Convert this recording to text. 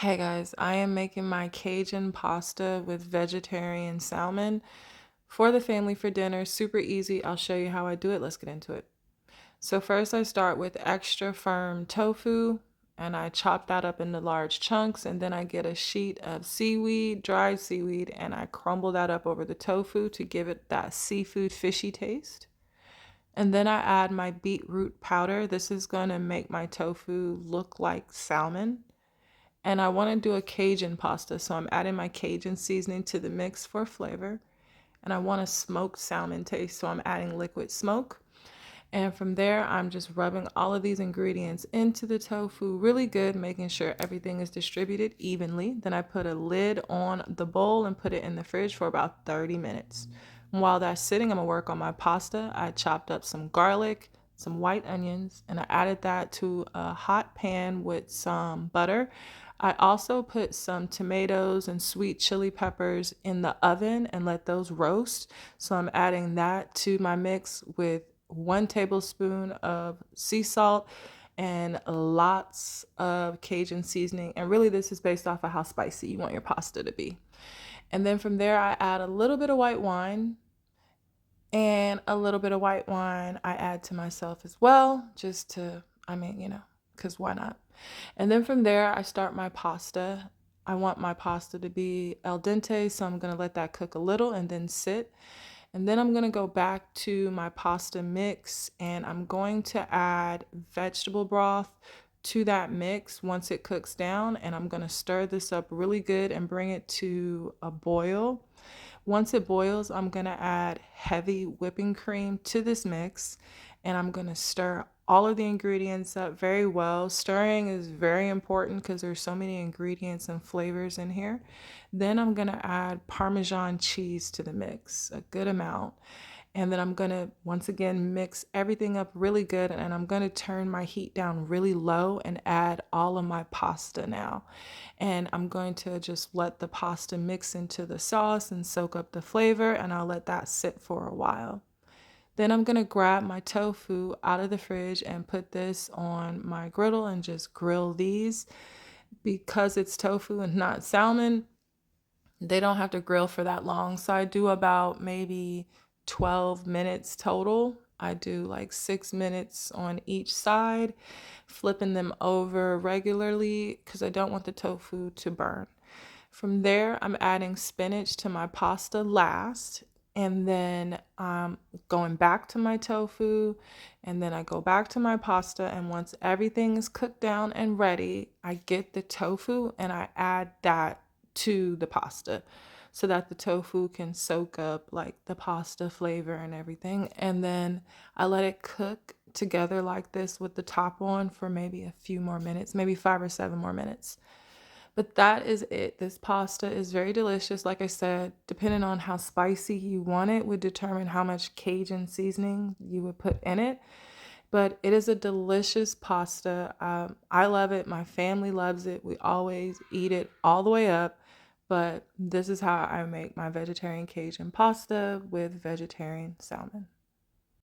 Hey guys, I am making my Cajun pasta with vegetarian salmon for the family for dinner. Super easy. I'll show you how I do it. Let's get into it. So first I start with extra firm tofu and I chop that up into large chunks, and then I get a sheet of seaweed, dried seaweed, and I crumble that up over the tofu to give it that seafood fishy taste. And then I add my beetroot powder. This is going to make my tofu look like salmon. And I want to do a Cajun pasta, so I'm adding my Cajun seasoning to the mix for flavor. And I want a smoked salmon taste, so I'm adding liquid smoke. And from there, I'm just rubbing all of these ingredients into the tofu really good, making sure everything is distributed evenly. Then I put a lid on the bowl and put it in the fridge for about 30 minutes. And while that's sitting, I'm gonna work on my pasta. I chopped up some garlic, some white onions, and I added that to a hot pan with some butter. I also put some tomatoes and sweet chili peppers in the oven and let those roast. So I'm adding that to my mix with 1 tablespoon of sea salt and lots of Cajun seasoning. And really, this is based off of how spicy you want your pasta to be. And then from there, I add a little bit of white wine, and a little bit of white wine I add to myself as well, just to, because why not? And then from there, I start my pasta. I want my pasta to be al dente, so I'm going to let that cook a little and then sit. And then I'm going to go back to my pasta mix and I'm going to add vegetable broth to that mix once it cooks down. And I'm going to stir this up really good and bring it to a boil. Once it boils, I'm going to add heavy whipping cream to this mix and I'm going to stir all of the ingredients up very well. Stirring is very important because there's so many ingredients and flavors in here. Then I'm going to add Parmesan cheese to the mix, a good amount. And then I'm going to once again mix everything up really good, and I'm going to turn my heat down really low and add all of my pasta now. And I'm going to just let the pasta mix into the sauce and soak up the flavor, and I'll let that sit for a while. Then I'm going to grab my tofu out of the fridge and put this on my griddle and just grill these. Because it's tofu and not salmon, they don't have to grill for that long. So I do about maybe 12 minutes total. I do like 6 minutes on each side, flipping them over regularly because I don't want the tofu to burn. From there, I'm adding spinach to my pasta last, and then going back to my tofu, and then I go back to my pasta. And once everything is cooked down and ready, I get the tofu and I add that to the pasta so that the tofu can soak up like the pasta flavor and everything. And then I let it cook together like this with the top on for maybe a few more minutes, maybe 5 or 7 more minutes. But that is it. This pasta is very delicious. Like I said, depending on how spicy you want it, would determine how much Cajun seasoning you would put in it. But it is a delicious pasta. I love it. My family loves it. We always eat it all the way up. But this is how I make my vegetarian Cajun pasta with vegetarian salmon.